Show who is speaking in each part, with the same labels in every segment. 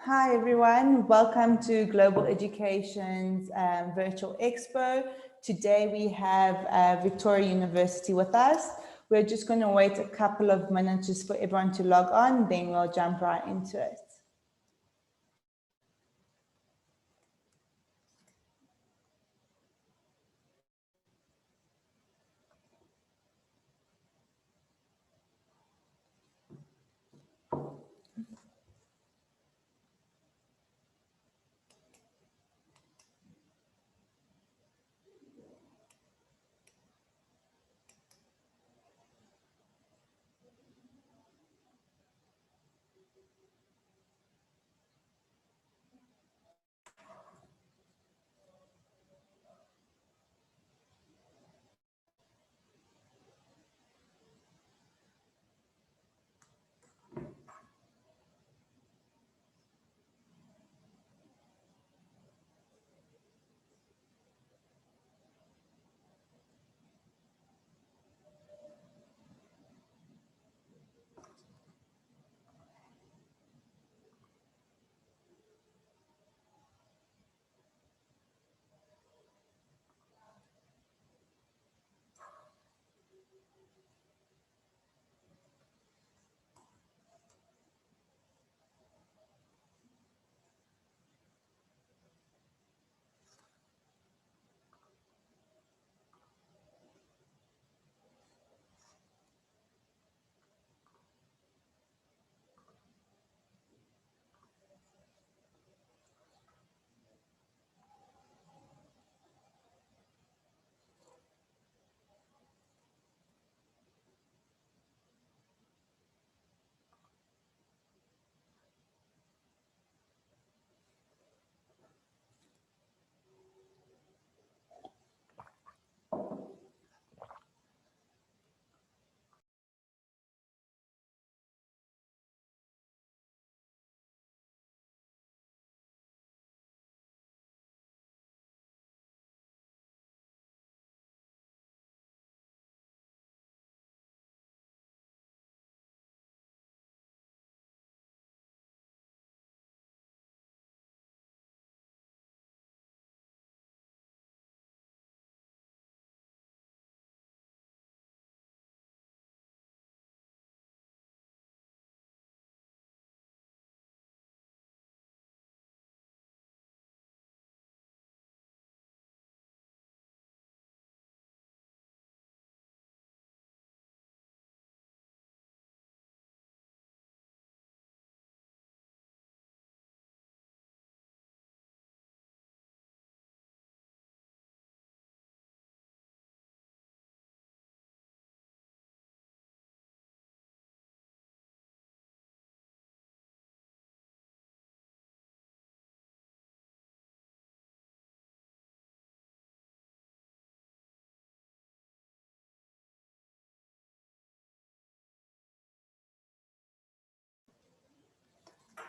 Speaker 1: Hi everyone, welcome to Global Education's virtual expo. Today we have Victoria University with us. We're just going to wait a couple of minutes just for everyone to log on, then we'll jump right into it.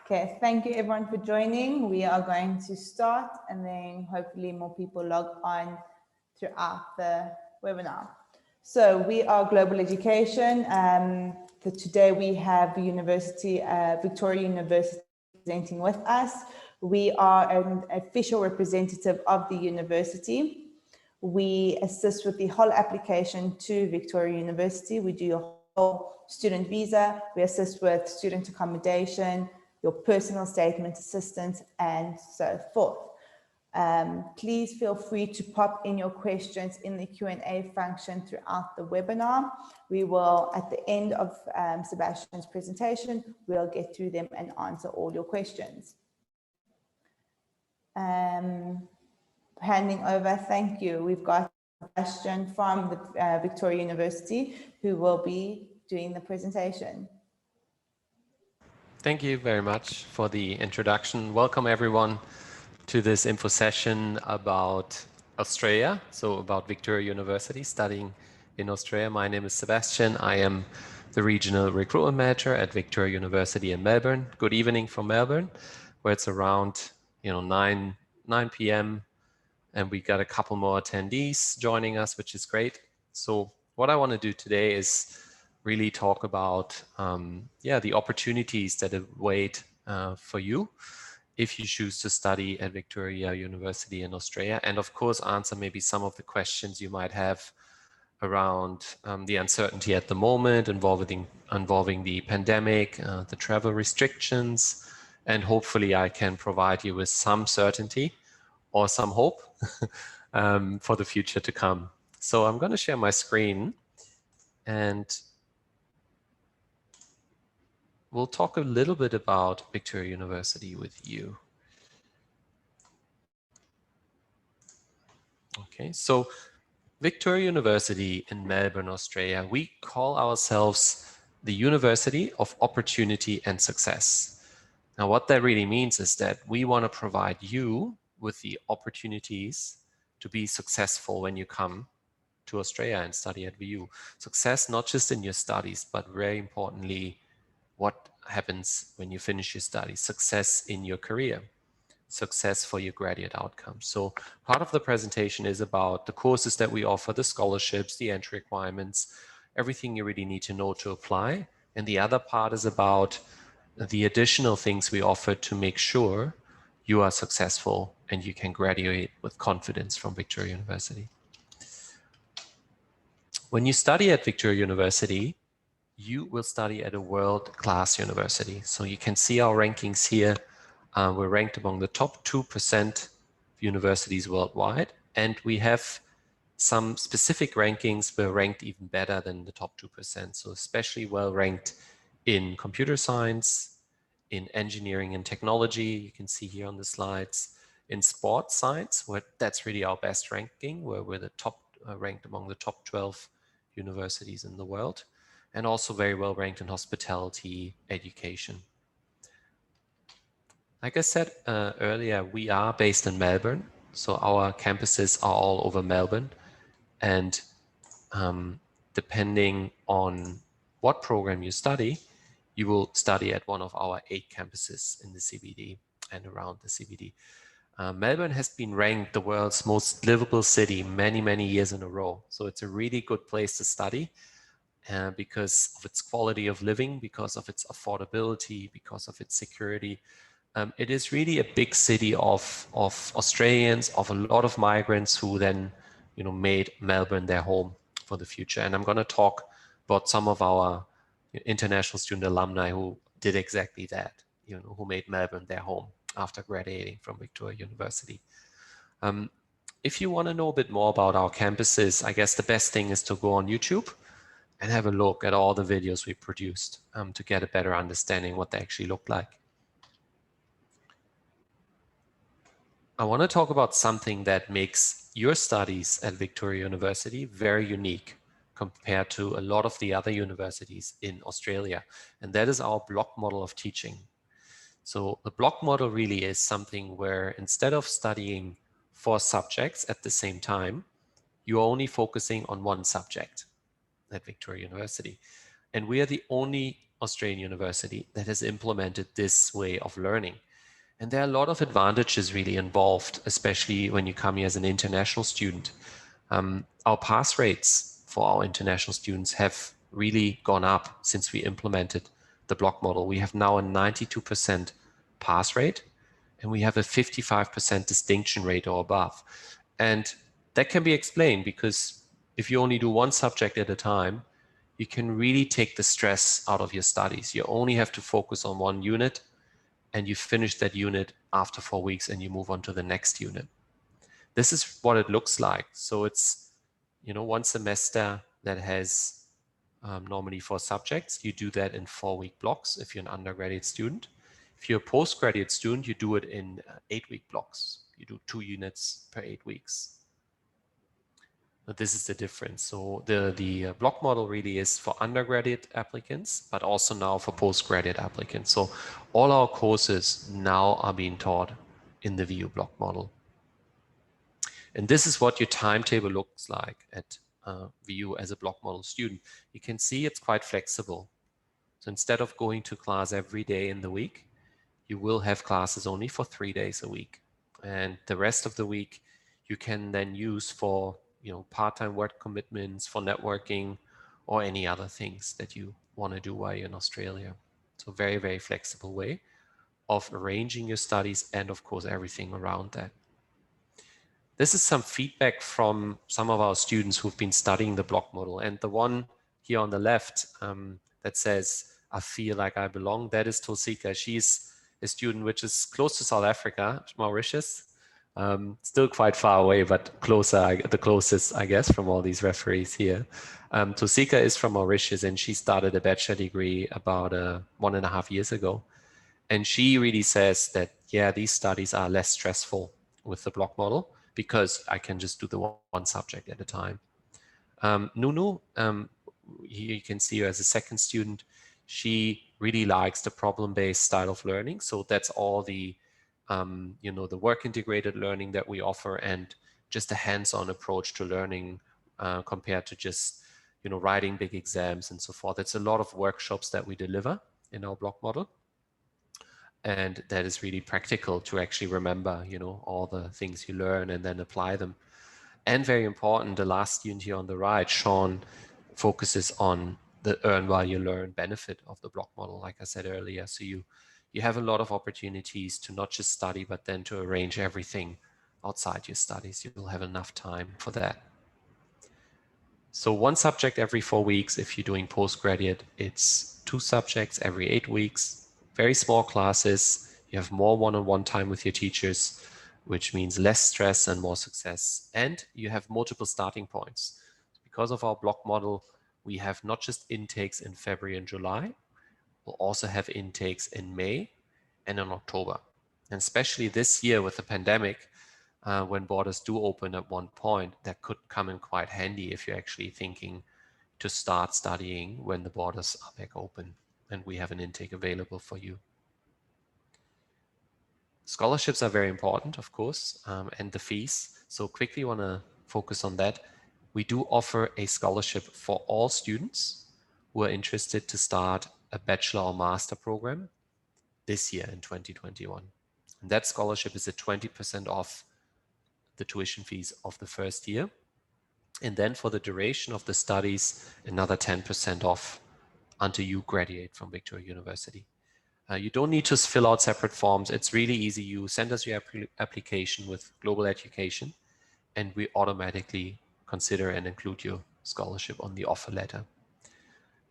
Speaker 1: Okay, thank you everyone for joining. We are going to start and then hopefully more people log on throughout the webinar. So we are Global Education. Today we have the University, Victoria University presenting with us. We are an official representative of the university. We assist with the whole application to Victoria University. We do your whole student visa. We assist with student accommodation, your personal statement assistance, and so forth. Please feel free to pop in your questions in the Q&A function throughout the webinar. We will, at the end of Sebastian's presentation, we'll get through them and answer all your questions. Handing over, thank you. We've got Sebastian from the Victoria University who will be doing the presentation.
Speaker 2: Thank you very much for the introduction. Welcome everyone to this info session about Australia, so about Victoria University, studying in Australia. My name is Sebastian. I am the Regional Recruitment Manager at Victoria University in Melbourne. Good evening from Melbourne, where it's around 9 p.m. and we got a couple more attendees joining us, which is great. So what I want to do today is really talk about the opportunities that await for you if you choose to study at Victoria University in Australia, and of course answer maybe some of the questions you might have around the uncertainty at the moment involving the pandemic, the travel restrictions, and hopefully I can provide you with some certainty or some hope for the future to come. So I'm going to share my screen and we'll talk a little bit about Victoria University with you. Okay, so Victoria University in Melbourne, Australia, we call ourselves the University of Opportunity and Success. Now, what that really means is that we want to provide you with the opportunities to be successful when you come to Australia and study at VU. Success not just in your studies, but very importantly, what happens when you finish your studies, success in your career, success for your graduate outcomes. So part of the presentation is about the courses that we offer, the scholarships, the entry requirements, everything you really need to know to apply. And the other part is about the additional things we offer to make sure you are successful and you can graduate with confidence from Victoria University. When you study at Victoria University, you will study at a world-class university. So you can see our rankings here. We're ranked among the top 2% of universities worldwide, and we have some specific rankings. We're ranked even better than the top 2%. So especially well ranked in computer science, in engineering and technology, you can see here on the slides, in sports science, where that's really our best ranking, where we're the top ranked among the top 12 universities in the world, and also very well ranked in hospitality education. Like I said earlier, we are based in Melbourne, so our campuses are all over Melbourne, and depending on what program you study, you will study at one of our 8 campuses in the CBD and around the CBD. Melbourne has been ranked the world's most livable city many years in a row. So it's a really good place to study because of its quality of living, because of its affordability, because of its security. It is really a big city of Australians, of a lot of migrants who then, made Melbourne their home for the future. And I'm going to talk about some of our international student alumni who did exactly that, who made Melbourne their home after graduating from Victoria University. If you want to know a bit more about our campuses, I guess the best thing is to go on YouTube and have a look at all the videos we produced to get a better understanding what they actually look like. I want to talk about something that makes your studies at Victoria University very unique compared to a lot of the other universities in Australia, and that is our block model of teaching. So the block model really is something where instead of studying 4 subjects at the same time, you're only focusing on one subject at Victoria University. And we are the only Australian university that has implemented this way of learning. And there are a lot of advantages really involved, especially when you come here as an international student. Our pass rates for our international students have really gone up since we implemented the block model. We have now a 92% pass rate, and we have a 55% distinction rate or above. And that can be explained because if you only do one subject at a time, you can really take the stress out of your studies. You only have to focus on one unit, and you finish that unit after 4 weeks and you move on to the next unit. This is what it looks like. So it's, you know, one semester that has normally 4 subjects. You do that in 4-week blocks if you're an undergraduate student. If you're a postgraduate student, you do it in 8-week blocks. You do 2 units per 8 weeks. But this is the difference. So the block model really is for undergraduate applicants, but also now for postgraduate applicants. So all our courses now are being taught in the VU block model. And this is what your timetable looks like at VU as a block model student. You can see it's quite flexible. So instead of going to class every day in the week, you will have classes only for 3 days a week. And the rest of the week you can then use for, you know, part-time work commitments, for networking, or any other things that you want to do while you're in Australia. So very, very flexible way of arranging your studies and of course everything around that. This is some feedback from some of our students who've been studying the block model. And the one here on the left that says, I feel like I belong, that is Tosika. She's a student which is close to South Africa, Mauritius. Still quite far away, but closer, the closest, I guess, from all these referees here. Tosika is from Mauritius, and she started a bachelor degree about 1.5 years ago. And she really says that, yeah, these studies are less stressful with the block model because I can just do the one subject at a time. Nunu, here you can see her as a second student. She really likes the problem-based style of learning. So that's all the, you know, the work integrated learning that we offer, and just a hands-on approach to learning compared to just, you know, writing big exams and so forth. It's a lot of workshops that we deliver in our block model. And that is really practical to actually remember, you know, all the things you learn and then apply them. And very important, the last student here on the right, Sean, focuses on the earn while you learn benefit of the block model, like I said earlier. So you have a lot of opportunities to not just study, but then to arrange everything outside your studies. You'll have enough time for that. So 1 subject every 4 weeks. If you're doing postgraduate, it's 2 subjects every 8 weeks. Very small classes. You have more one-on-one time with your teachers, which means less stress and more success. And you have multiple starting points. Because of our block model, we have not just intakes in February and July, we'll also have intakes in May and in October. And especially this year with the pandemic, when borders do open at one point, that could come in quite handy if you're actually thinking to start studying when the borders are back open and we have an intake available for you. Scholarships are very important, of course, and the fees. So quickly want to focus on that. We do offer a scholarship for all students who are interested to start a bachelor or master program this year in 2021. And that scholarship is at 20% off the tuition fees of the first year. And then for the duration of the studies, another 10% off until you graduate from Victoria University. You don't need to fill out separate forms. It's really easy. You send us your application with Global Education, and we automatically consider and include your scholarship on the offer letter.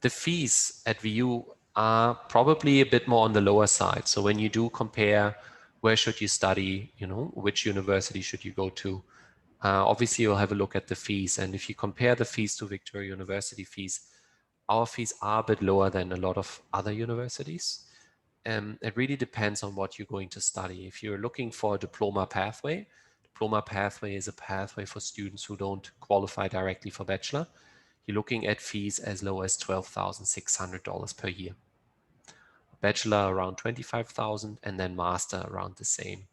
Speaker 2: The fees at VU are probably a bit more on the lower side. So when you do compare where should you study, you know, which university should you go to, obviously you'll have a look at the fees. And if you compare the fees to Victoria University fees, our fees are a bit lower than a lot of other universities. It really depends on what you're going to study. If you're looking for a diploma pathway is a pathway for students who don't qualify directly for bachelor. You're looking at fees as low as $12,600 per year. Bachelor around $25,000, and then master around the same.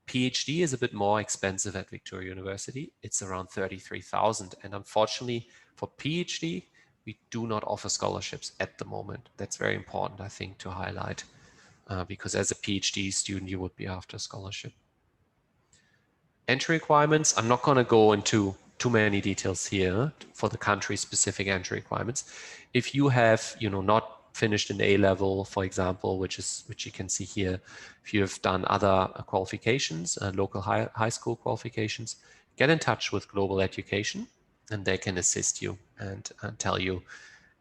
Speaker 2: PhD is a bit more expensive at Victoria University. It's around $33,000. And unfortunately for PhD, we do not offer scholarships at the moment. That's very important, I think, to highlight, because as a PhD student, you would be after scholarship. Entry requirements, I'm not going to go into too many details here for the country-specific entry requirements. If you have, you know, not finished an A-level, for example, which you can see here, if you have done other qualifications, local high school qualifications, get in touch with Global Education, and they can assist you and tell you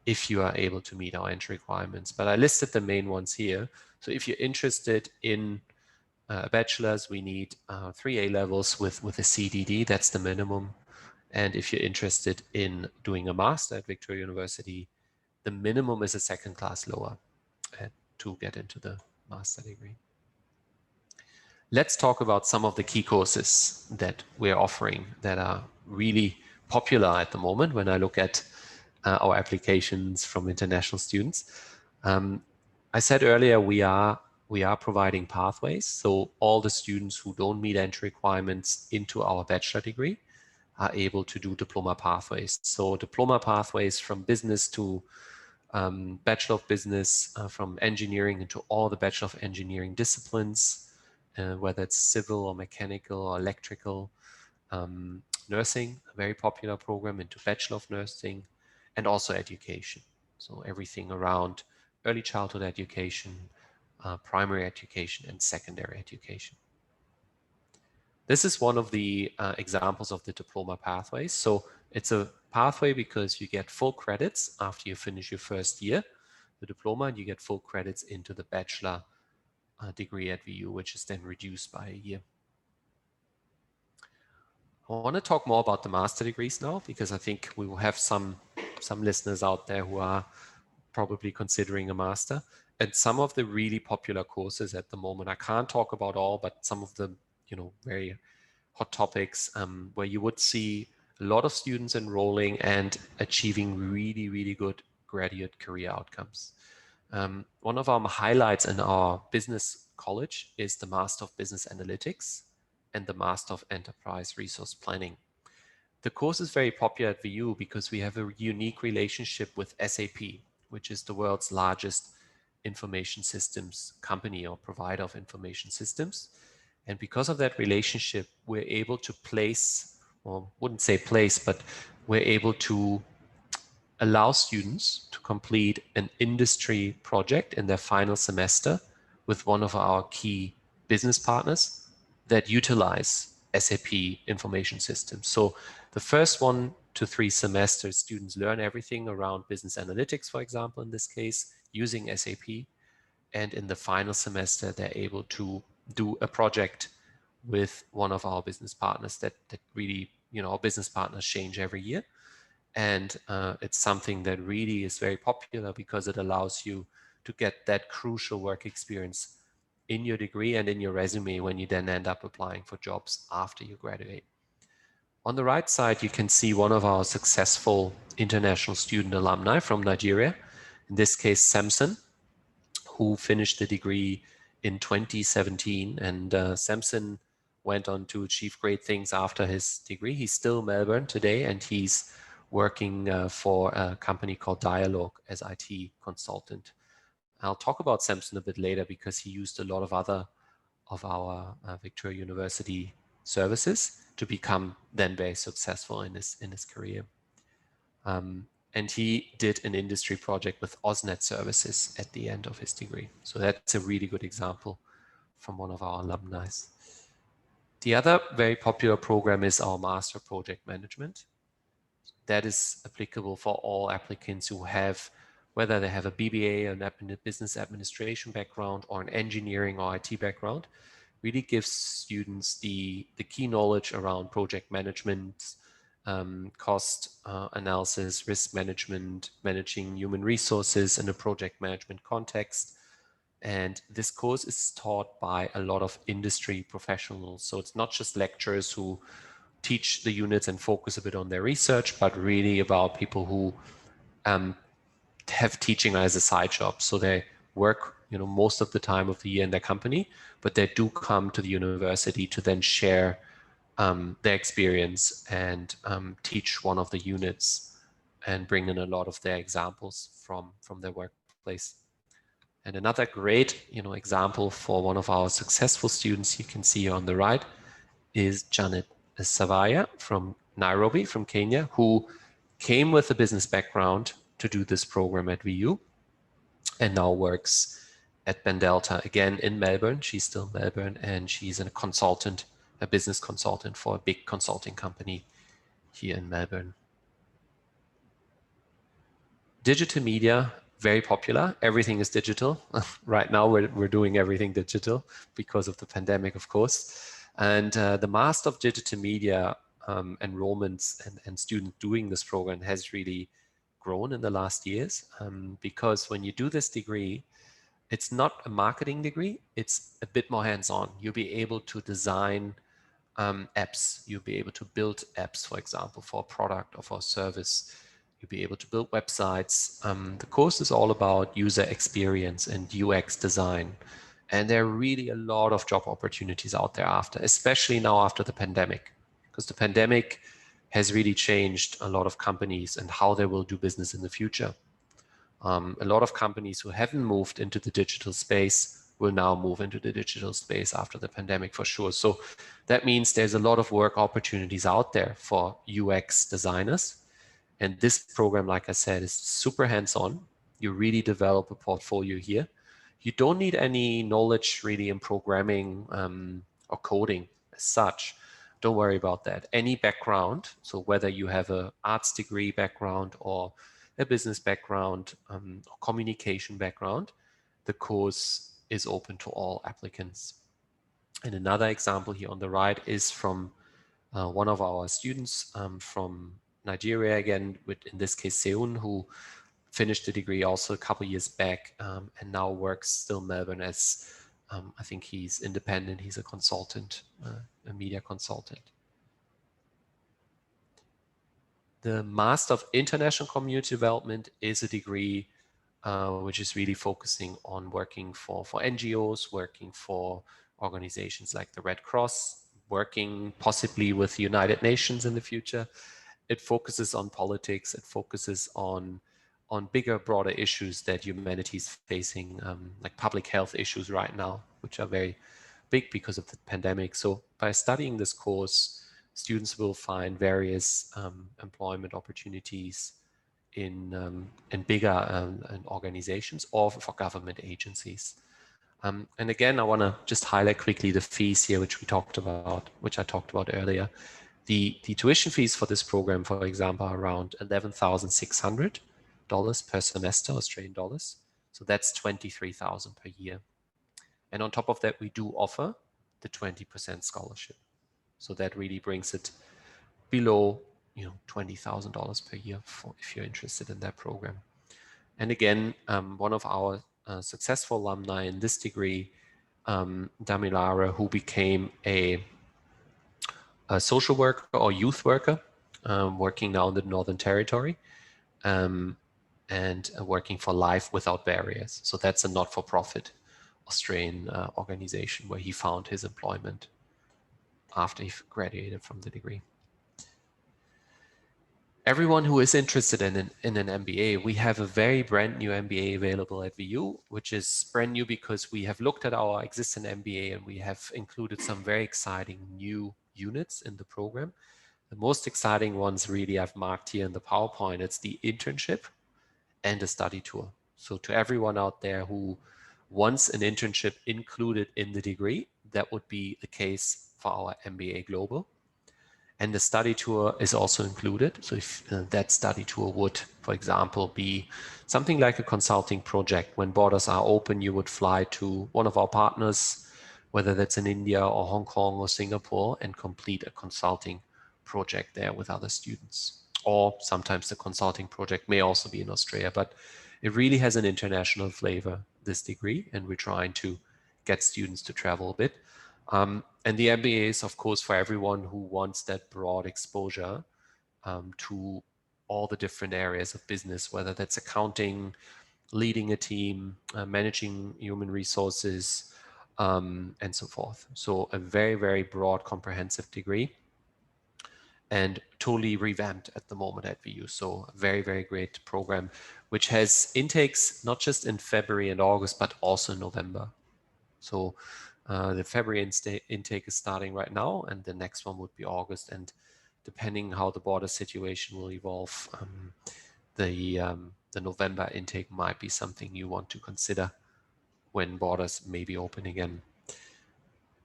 Speaker 2: if you are able to meet our entry requirements. But I listed the main ones here. So if you're interested in a bachelor's, we need 3 A-levels with a CDD, that's the minimum. And if you're interested in doing a master at Victoria University, the minimum is a second class lower to get into the master degree. Let's talk about some of the key courses that we're offering that are really popular at the moment when I look at our applications from international students. I said earlier, we are providing pathways. So all the students who don't meet entry requirements into our bachelor degree are able to do diploma pathways. So diploma pathways from business to Bachelor of Business, from engineering into all the Bachelor of Engineering disciplines, whether it's civil or mechanical or electrical. Nursing, a very popular program, into Bachelor of Nursing, and also education. So everything around early childhood education, primary education, and secondary education. This is one of the examples of the diploma pathways. So it's a pathway because you get full credits after you finish your first year, the diploma, and you get full credits into the bachelor degree at VU, which is then reduced by a year. I want to talk more about the master degrees now, because I think we will have some listeners out there who are probably considering a master. And some of the really popular courses at the moment, I can't talk about all, but some of the very hot topics where you would see a lot of students enrolling and achieving really, really good graduate career outcomes. One of our highlights in our business college is the Master of Business Analytics and the Master of Enterprise Resource Planning. The course is very popular at VU because we have a unique relationship with SAP, which is the world's largest information systems company or provider of information systems. And because of that relationship, we're able to place, or wouldn't say place, but we're able to allow students to complete an industry project in their final semester with one of our key business partners that utilize SAP information systems. So the first 1 to 3 semesters, students learn everything around business analytics, for example, in this case, using SAP. And in the final semester, they're able to do a project with one of our business partners that really, our business partners change every year. And it's something that really is very popular because it allows you to get that crucial work experience in your degree and in your resume when you then end up applying for jobs after you graduate. On the right side, you can see one of our successful international student alumni from Nigeria, in this case, Samson, who finished the degree in 2017. And Samson went on to achieve great things after his degree. He's still in Melbourne today, and he's working for a company called Dialogue as IT consultant. I'll talk about Samson a bit later because he used a lot of other of our Victoria University services to become then very successful in his career. And he did an industry project with Osnet Services at the end of his degree. So that's a really good example from one of our alumni. The other very popular program is our Master Project Management. That is applicable for all applicants who have, whether they have a BBA, a business administration background, or an engineering or IT background. Really gives students the key knowledge around project management, cost analysis, risk management, managing human resources in a project management context. And this course is taught by a lot of industry professionals. So it's not just lecturers who teach the units and focus a bit on their research, but really about people who have teaching as a side job. So they work, most of the time of the year in their company, but they do come to the university to then share their experience and teach one of the units and bring in a lot of their examples from their workplace. And another great, example for one of our successful students you can see on the right is Janet Savaya from Nairobi, from Kenya, who came with a business background to do this program at VU and now works at Ben Delta, again in Melbourne. She's still in Melbourne, and she's a consultant, a business consultant for a big consulting company here in Melbourne. Digital media very popular. Everything is digital. Right now, we're doing everything digital because of the pandemic, of course. And the Master of Digital Media enrollments and students doing this program has really grown in the last years, because when you do this degree, it's not a marketing degree, it's a bit more hands-on. You'll be able to design apps. You'll be able to build apps, for example, for a product or for a service. You'll be able to build websites. The course is all about user experience and UX design. And there are really a lot of job opportunities out there after, especially now after the pandemic, because the pandemic has really changed a lot of companies and how they will do business in the future. A lot of companies who haven't moved into the digital space will now move into the digital space after the pandemic for sure. So that means there's a lot of work opportunities out there for UX designers. And this program, like I said, is super hands-on. You really develop a portfolio here. You don't need any knowledge really in programming or coding as such. Don't worry about that. Any background, so whether you have an arts degree background or a business background or communication background, the course is open to all applicants. And another example here on the right is from one of our students from Nigeria, again, in this case, Seun, who finished the degree also a couple years back and now works still in Melbourne as, I think he's independent, he's a consultant, a media consultant. The Master of International Community Development is a degree which is really focusing on working for NGOs, working for organizations like the Red Cross, working possibly with the United Nations in the future. It focuses on politics, it focuses on bigger, broader issues that humanity is facing, like public health issues right now, which are very big because of the pandemic. So by studying this course, students will find various employment opportunities in bigger organizations or for government agencies. And again, I want to just highlight quickly the fees here, which I talked about earlier. The tuition fees for this program, for example, are around $11,600 per semester, Australian dollars. So that's $23,000 per year. And on top of that, we do offer the 20% scholarship. So that really brings it below $20,000 per year if you're interested in that program. And again, one of our successful alumni in this degree, Damilara, who became a social worker or youth worker, working now in the Northern Territory, and working for Life Without Barriers. So that's a not-for-profit Australian organization where he found his employment after he graduated from the degree. Everyone who is interested in an MBA, we have a very brand new MBA available at VU, which is brand new because we have looked at our existing MBA and we have included some very exciting new units in the program. The most exciting ones really I've marked here in the PowerPoint. It's the internship and the study tour. So to everyone out there who wants an internship included in the degree, that would be the case for our MBA Global. And the study tour is also included. So if that study tour would, for example, be something like a consulting project, when borders are open, you would fly to one of our partners, whether that's in India or Hong Kong or Singapore, and complete a consulting project there with other students. Or sometimes the consulting project may also be in Australia, but it really has an international flavor, this degree, and we're trying to get students to travel a bit. And the MBA is, of course, for everyone who wants that broad exposure to all the different areas of business, whether that's accounting, leading a team, managing human resources, and so forth. So a very, very broad, comprehensive degree and totally revamped at the moment at VU. So a very, very great program, which has intakes not just in February and August, but also in November. So the February intake is starting right now, and the next one would be August. And depending how the border situation will evolve, the November intake might be something you want to consider when borders may be open again.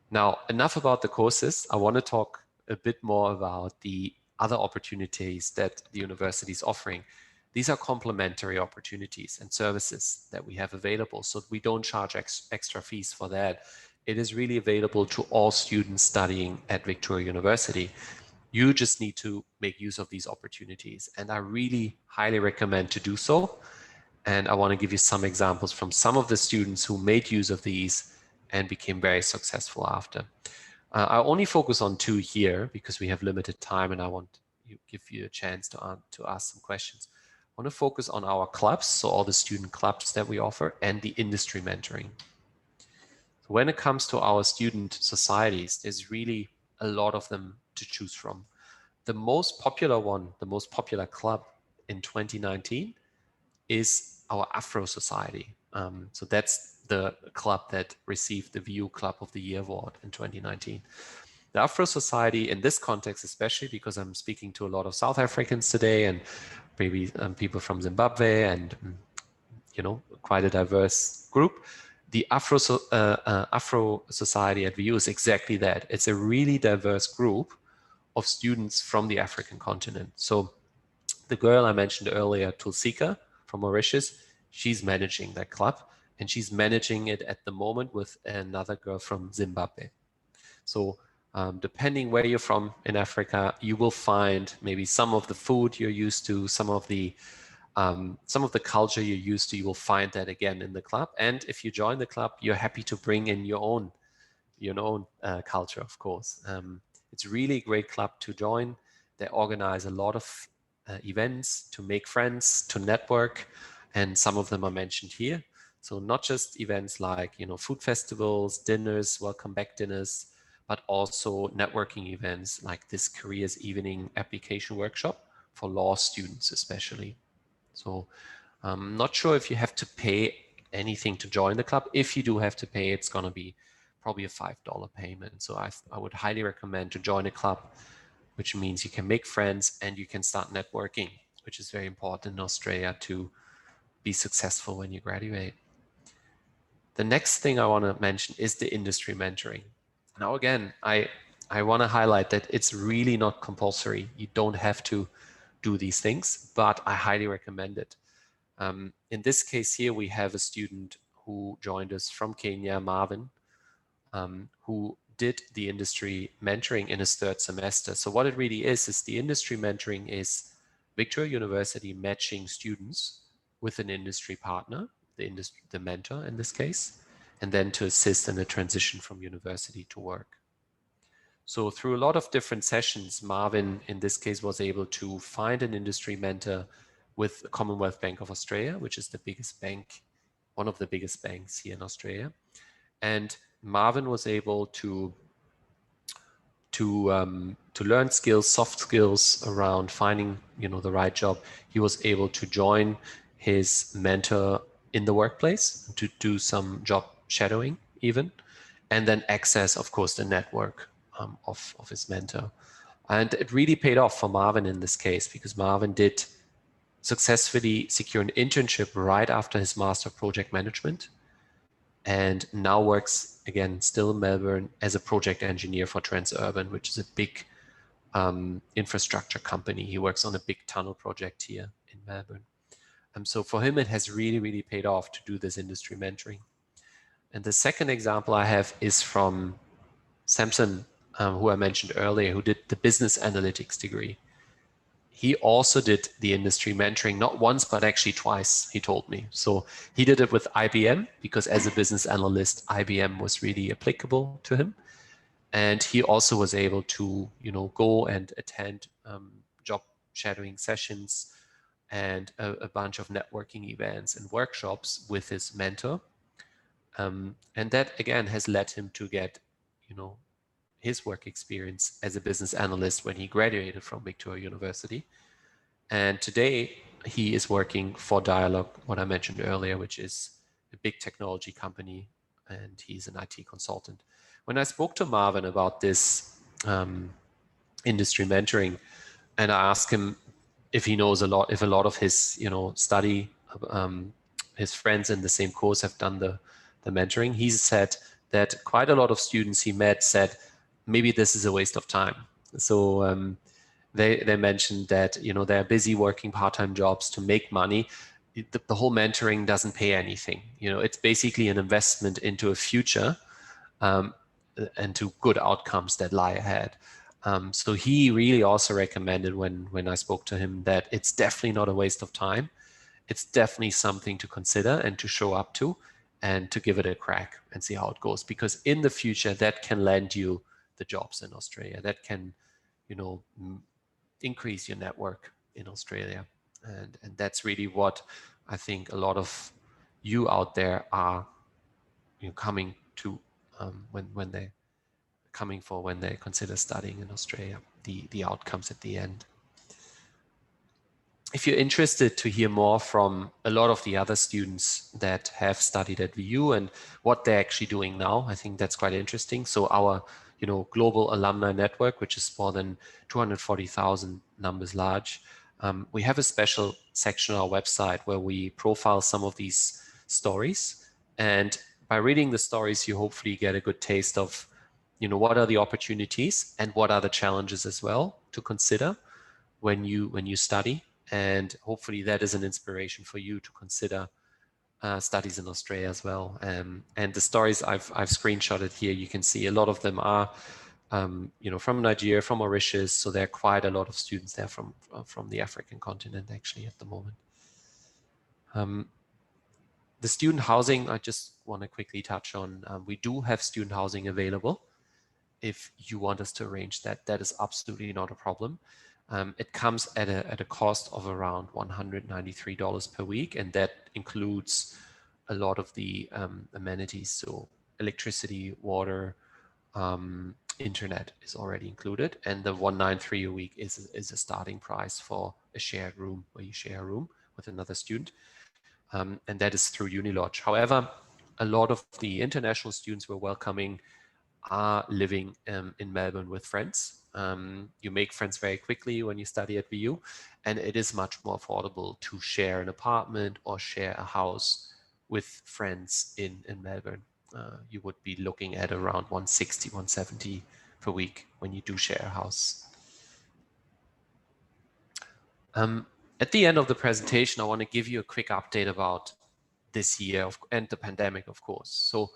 Speaker 2: Now, enough about the courses. I want to talk a bit more about the other opportunities that the university is offering. These are complementary opportunities and services that we have available. So we don't charge extra fees for that. It is really available to all students studying at Victoria University. You just need to make use of these opportunities. And I really highly recommend to do so. And I want to give you some examples from some of the students who made use of these and became very successful after. I only focus on 2 here because we have limited time and I want to give you a chance to ask some questions. I want to focus on our clubs, so all the student clubs that we offer, and the industry mentoring. So when it comes to our student societies, there's really a lot of them to choose from. The most popular one, the most popular club in 2019 is our Afro Society. So that's the club that received the VU Club of the Year award in 2019. The Afro Society, in this context, especially because I'm speaking to a lot of South Africans today and maybe people from Zimbabwe and, you know, quite a diverse group. The Afro Society at VU is exactly that. It's a really diverse group of students from the African continent. So the girl I mentioned earlier, Tulsika from Mauritius, she's managing that club, and she's managing it at the moment with another girl from Zimbabwe. So depending where you're from in Africa, you will find maybe some of the food you're used to, some of the culture you're used to, you will find that again in the club. And if you join the club, you're happy to bring in your own culture, of course. It's really a great club to join. They organize a lot of events to make friends, to network, and some of them are mentioned here. So not just events like, you know, food festivals, dinners, welcome back dinners, but also networking events like this careers evening application workshop for law students especially. So I'm not sure if you have to pay anything to join the club. If you do have to pay, it's going to be probably a $5 payment. So I would highly recommend to join a club, which means you can make friends and you can start networking, which is very important in Australia to be successful when you graduate. The next thing I want to mention is the industry mentoring. Now, again, I want to highlight that it's really not compulsory. You don't have to do these things, but I highly recommend it. In this case here, we have a student who joined us from Kenya, Marvin, who did the industry mentoring in his 3rd semester. So what it really is the industry mentoring is Victoria University matching students with an industry partner, the mentor in this case, and then to assist in the transition from university to work. So through a lot of different sessions, Marvin, in this case, was able to find an industry mentor with the Commonwealth Bank of Australia, which is the biggest bank, one of the biggest banks here in Australia. And Marvin was able to learn skills, soft skills around finding, you know, the right job. He was able to join his mentor in the workplace to do some job shadowing even, and then access, of course, the network of his mentor. And it really paid off for Marvin in this case, because Marvin did successfully secure an internship right after his Master of Project Management, and now works again still in Melbourne as a project engineer for Transurban, which is a big infrastructure company. He works on a big tunnel project here in Melbourne. So for him, it has really, really paid off to do this industry mentoring. And the second example I have is from Samson, who I mentioned earlier, who did the business analytics degree. He also did the industry mentoring, not once, but actually twice, he told me. So he did it with IBM, because as a business analyst, IBM was really applicable to him. And he also was able to, you know, go and attend job shadowing sessions and a bunch of networking events and workshops with his mentor. And that, again, has led him to get, you know, his work experience as a business analyst when he graduated from Victoria University. And today he is working for Dialog, what I mentioned earlier, which is a big technology company, and he's an IT consultant. When I spoke to Marvin about this industry mentoring, and I asked him if he knows if a lot of his, you know, study, his friends in the same course have done the mentoring, he said that quite a lot of students he met said, maybe this is a waste of time. So they mentioned that, you know, they're busy working part-time jobs to make money. The whole mentoring doesn't pay anything. You know, it's basically an investment into a future and to good outcomes that lie ahead. So he really also recommended when I spoke to him that it's definitely not a waste of time. It's definitely something to consider and to show up to and to give it a crack and see how it goes. Because in the future, that can land you the jobs in Australia. That can, you know, increase your network in Australia. And that's really what I think a lot of you out there are, you know, coming to when they coming for when they consider studying in Australia, the outcomes at the end. If you're interested to hear more from a lot of the other students that have studied at VU and what they're actually doing now, I think that's quite interesting. So our, you know, global alumni network, which is more than 240,000 numbers large, we have a special section on our website where we profile some of these stories. And by reading the stories, you hopefully get a good taste of, you know, what are the opportunities and what are the challenges as well to consider when you study. And hopefully that is an inspiration for you to consider studies in Australia as well. And the stories I've screenshotted here, you can see a lot of them are, you know, from Nigeria, from Mauritius. So there are quite a lot of students there from the African continent actually at the moment. The student housing, I just want to quickly touch on. We do have student housing available. If you want us to arrange that, that is absolutely not a problem. It comes at a cost of around $193 per week, and that includes a lot of the amenities. So electricity, water, internet is already included, and the $193 a week is a starting price for a shared room, where you share a room with another student, and that is through Unilodge. However, a lot of the international students we're welcoming are living in Melbourne with friends. You make friends very quickly when you study at VU, and it is much more affordable to share an apartment or share a house with friends in Melbourne. You would be looking at around 160, 170 per week when you do share a house. At the end of the presentation, I want to give you a quick update about this year and the pandemic, of course. So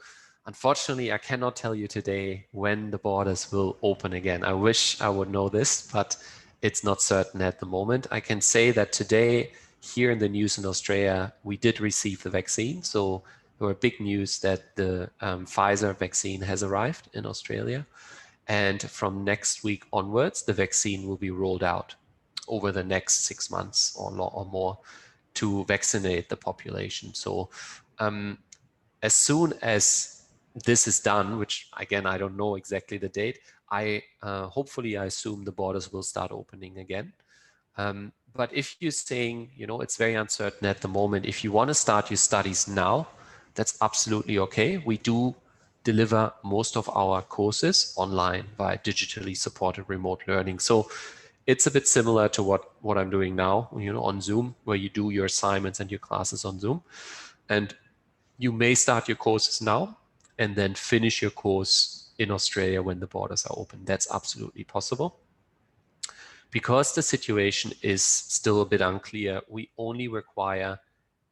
Speaker 2: unfortunately, I cannot tell you today when the borders will open again. I wish I would know this, but it's not certain at the moment. I can say that today, here in the news in Australia, we did receive the vaccine. So there were big news that the Pfizer vaccine has arrived in Australia. And from next week onwards, the vaccine will be rolled out over the next 6 months or more to vaccinate the population. So as soon as this is done, which again, I don't know exactly the date, hopefully I assume the borders will start opening again. But if you're saying, you know, it's very uncertain at the moment, if you want to start your studies now, that's absolutely okay. We do deliver most of our courses online by digitally supported remote learning. So it's a bit similar to what I'm doing now, you know, on Zoom, where you do your assignments and your classes on Zoom. And you may start your courses now and then finish your course in Australia when the borders are open. That's absolutely possible. Because the situation is still a bit unclear, we only require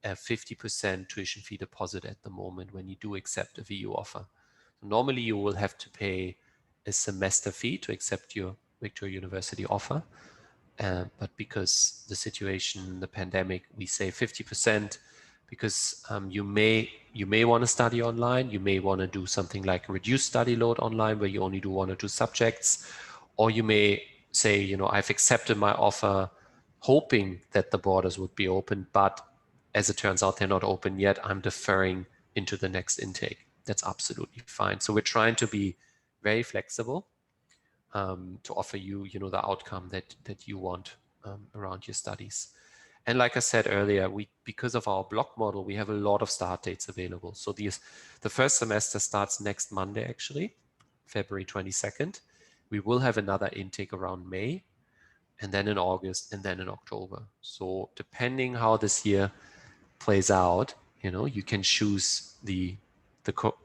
Speaker 2: a 50% tuition fee deposit at the moment when you do accept a VU offer. Normally, you will have to pay a semester fee to accept your Victoria University offer. But because the situation, the pandemic, we say 50%, because you may want to study online, you may want to do something like a reduced study load online where you only do 1 or 2 subjects, or you may say, you know, I've accepted my offer hoping that the borders would be open, but as it turns out, they're not open yet. I'm deferring into the next intake. That's absolutely fine. So we're trying to be very flexible to offer you, you know, the outcome that you want around your studies. And like I said earlier, because of our block model, we have a lot of start dates available. So the first semester starts next Monday, actually, February 22nd. We will have another intake around May, and then in August, and then in October. So depending how this year plays out, you know, you can choose the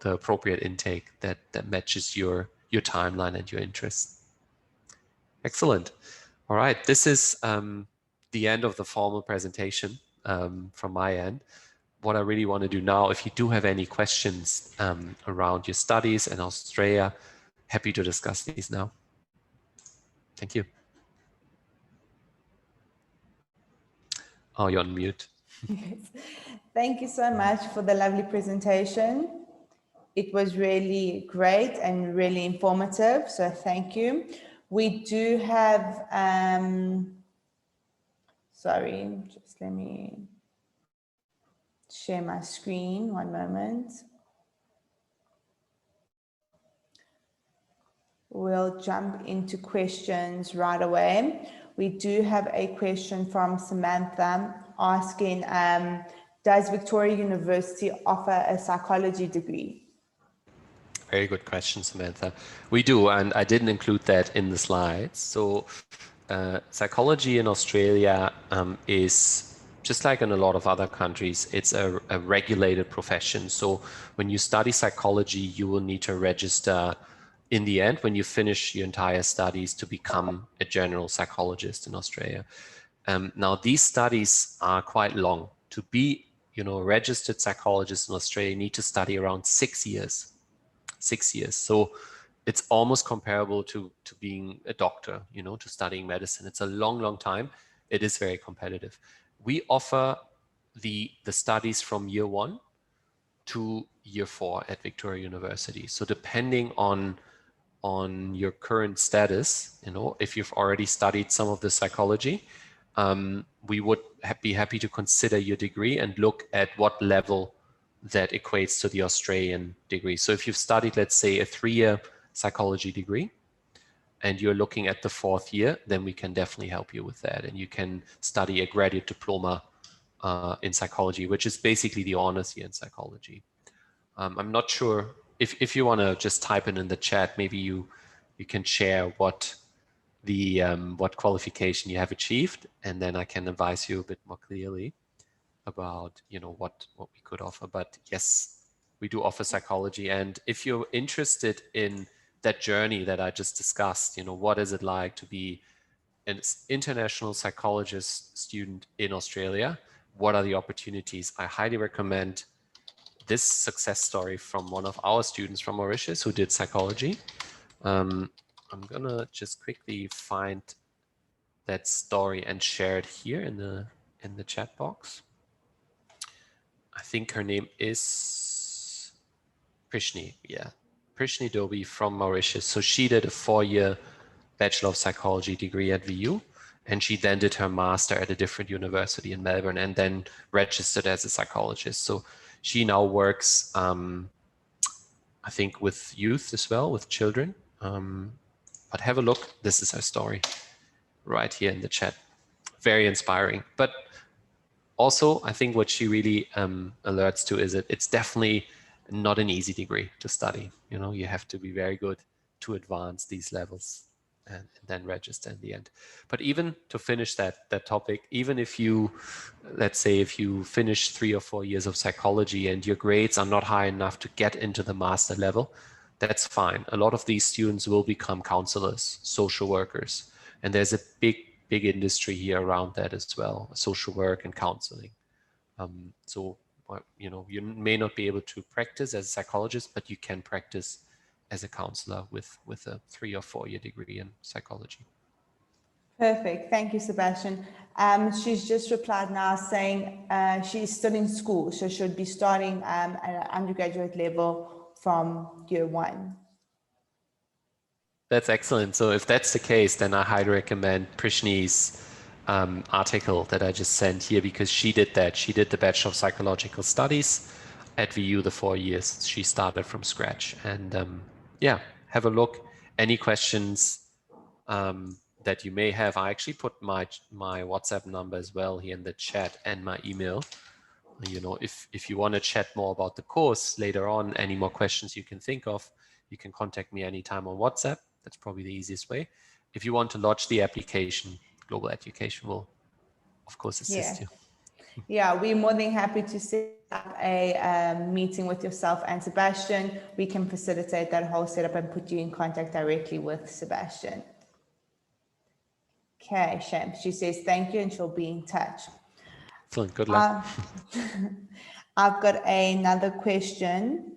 Speaker 2: appropriate intake that matches your timeline and your interests. Excellent. All right, this is the end of the formal presentation from my end. What I really want to do now, if you do have any questions around your studies in Australia, happy to discuss these now. Thank you. Oh, you're on mute.
Speaker 1: Yes. Thank you so much for the lovely presentation. It was really great and really informative, so thank you. We do have, sorry, just let me share my screen, one moment. We'll jump into questions right away. We do have a question from Samantha asking, does Victoria University offer a psychology degree?
Speaker 2: Very good question, Samantha. We do, and I didn't include that in the slides. So psychology in Australia is just like in a lot of other countries, it's a regulated profession. So when you study psychology, you will need to register in the end when you finish your entire studies to become a general psychologist in Australia. Now, these studies are quite long. To be, a registered psychologist in Australia, you need to study around 6 years. 6 years. So it's almost comparable to being a doctor, to studying medicine. It's a long, long time. It is very competitive. We offer the studies from year 1 to year 4 at Victoria University. So depending on your current status, if you've already studied some of the psychology, we would be happy to consider your degree and look at what level that equates to the Australian degree. So if you've studied, let's say, a 3-year psychology degree and you're looking at the 4th year, then we can definitely help you with that. And you can study a graduate diploma in psychology, which is basically the honors year in psychology. I'm not sure if you want to just type it in the chat, maybe you can share what qualification you have achieved, and then I can advise you a bit more clearly about what we could offer. But yes, we do offer psychology, and if you're interested in that journey that I just discussed, what is it like to be an international psychologist student in Australia, what are the opportunities, I highly recommend this success story from one of our students from Mauritius who did psychology. I'm gonna just quickly find that story and share it here in the chat box. I think her name is Prishni. Yeah, Prishni Dobi from Mauritius. So she did a 4-year Bachelor of Psychology degree at VU, and she then did her master at a different university in Melbourne and then registered as a psychologist. So she now works, I think, with youth as well, with children. But have a look. This is her story right here in the chat. Very inspiring. But also, I think what she really alerts to is that it's definitely not an easy degree to study. You have to be very good to advance these levels and then register in the end. But even to finish that topic, even if you, let's say, if you finish 3 or 4 years of psychology and your grades are not high enough to get into the master level, that's fine. A lot of these students will become counselors, social workers, and there's a big industry here around that as well, social work and counseling. So, you may not be able to practice as a psychologist, but you can practice as a counselor with a 3 or 4 year degree in psychology.
Speaker 1: Perfect. Thank you, Sebastian. She's just replied now saying she's still in school, so she'll be starting at an undergraduate level from year 1.
Speaker 2: That's excellent. So if that's the case, then I highly recommend Prishni's article that I just sent here, because she did that. She did the Bachelor of Psychological Studies at VU, the 4 years. She started from scratch. And yeah, have a look. Any questions that you may have, I actually put my WhatsApp number as well here in the chat and my email. If you want to chat more about the course later on, any more questions you can think of, you can contact me anytime on WhatsApp. That's probably the easiest way. If you want to lodge the application, Global Education will, of course, assist you.
Speaker 1: Yeah, we're more than happy to set up a meeting with yourself and Sebastian. We can facilitate that whole setup and put you in contact directly with Sebastian. Okay, Sham. She says thank you and she'll be in touch.
Speaker 2: Excellent. Good luck.
Speaker 1: I've got another question.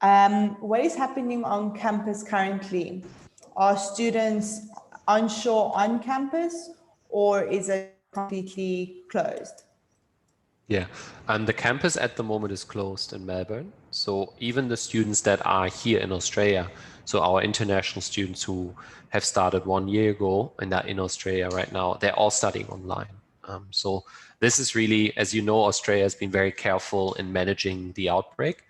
Speaker 1: What is happening on campus currently? Are students onshore on campus, or is it completely closed?
Speaker 2: Yeah, the campus at the moment is closed in Melbourne. So even the students that are here in Australia, so our international students who have started 1 year ago and are in Australia right now, they're all studying online. So this is really, as you know, Australia has been very careful in managing the outbreak.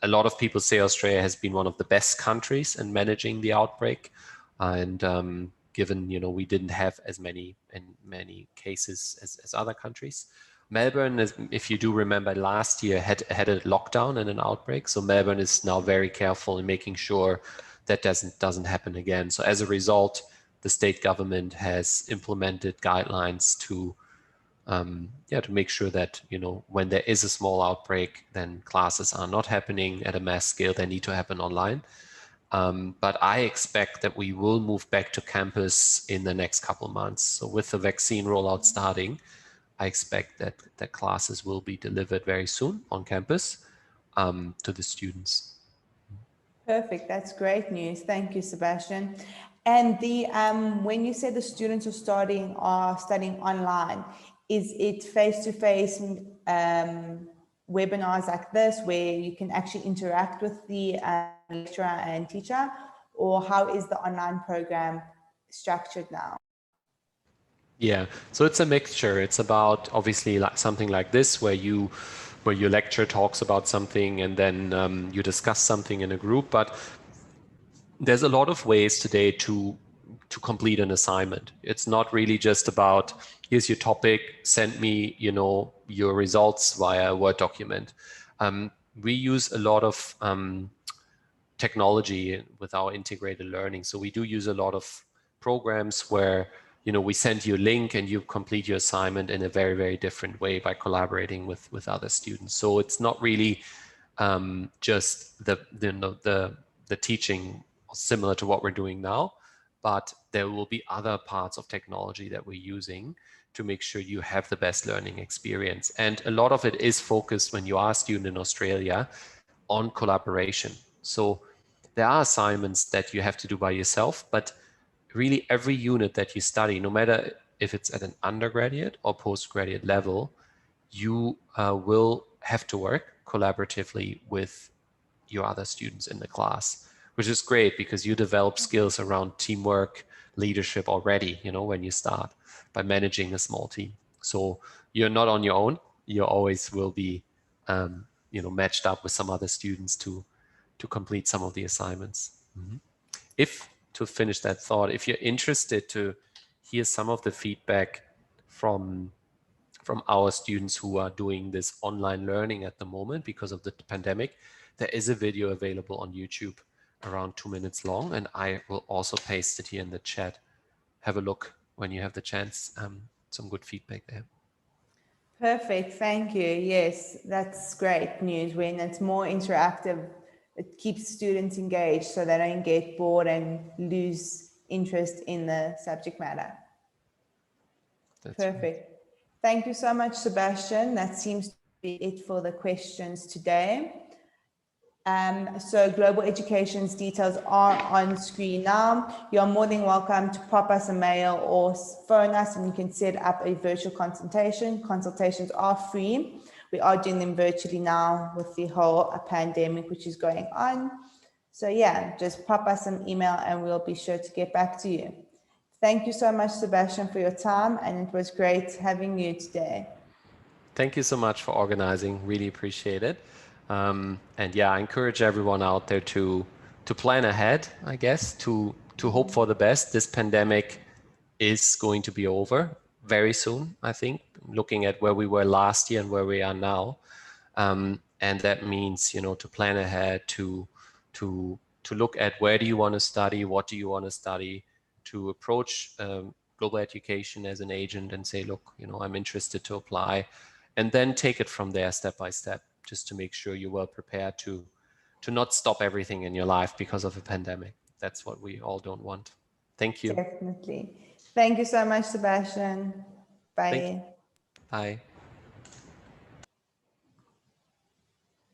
Speaker 2: A lot of people say Australia has been one of the best countries in managing the outbreak, and given we didn't have as many cases as other countries. Melbourne, if you do remember, last year had a lockdown and an outbreak. So Melbourne is now very careful in making sure that doesn't happen again. So as a result, the state government has implemented guidelines to make sure that when there is a small outbreak, then classes are not happening at a mass scale. They need to happen online. But I expect that we will move back to campus in the next couple of months. So with the vaccine rollout starting, I expect that classes will be delivered very soon on campus to the students.
Speaker 1: Perfect. That's great news. Thank you, Sebastian. And the when you say the students are studying online, is it face-to-face webinars like this where you can actually interact with the lecturer and teacher, or how is the online program structured now?
Speaker 2: Yeah, so it's a mixture. It's about obviously like something like this where your lecturer talks about something and then you discuss something in a group. But there's a lot of ways today to complete an assignment. It's not really just about here's your topic, send me your results via a Word document. We use a lot of technology with our integrated learning. So we do use a lot of programs where we send you a link and you complete your assignment in a very, very different way by collaborating with other students. So it's not really just the teaching similar to what we're doing now, but there will be other parts of technology that we're using to make sure you have the best learning experience. And a lot of it is focused, when you are a student in Australia, on collaboration. So there are assignments that you have to do by yourself, but really every unit that you study, no matter if it's at an undergraduate or postgraduate level, you will have to work collaboratively with your other students in the class, which is great because you develop skills around teamwork, leadership already, when you start by managing a small team. So you're not on your own. You always will be, matched up with some other students to complete some of the assignments. Mm-hmm. To finish that thought, if you're interested to hear some of the feedback from our students who are doing this online learning at the moment because of the pandemic, there is a video available on YouTube around 2 minutes long, and I will also paste it here in the chat. Have a look when you have the chance. Some good feedback there.
Speaker 1: Perfect. Thank you. Yes, that's great news. When it's more interactive, it keeps students engaged so they don't get bored and lose interest in the subject matter. That's perfect. Right. Thank you so much, Sebastian. That seems to be it for the questions today. So Global Education's details are on screen now. You're more than welcome to pop us a mail or phone us and you can set up a virtual consultation. Consultations are free. We are doing them virtually now with the whole pandemic which is going on. So yeah, just pop us an email and we'll be sure to get back to you. Thank you so much, Sebastian, for your time, and it was great having you today.
Speaker 2: Thank you so much for organizing. Really appreciate it. And yeah, I encourage everyone out there to plan ahead, I guess, to hope for the best. This pandemic is going to be over very soon, I think, looking at where we were last year and where we are now. And that means, to plan ahead, to look at where do you want to study, what do you want to study, to approach global education as an agent and say, look, I'm interested to apply, and then take it from there step by step, just to make sure you're well prepared to not stop everything in your life because of a pandemic. That's what we all don't want. Thank you.
Speaker 1: Definitely. Thank you so much, Sebastian. Bye.
Speaker 2: Bye.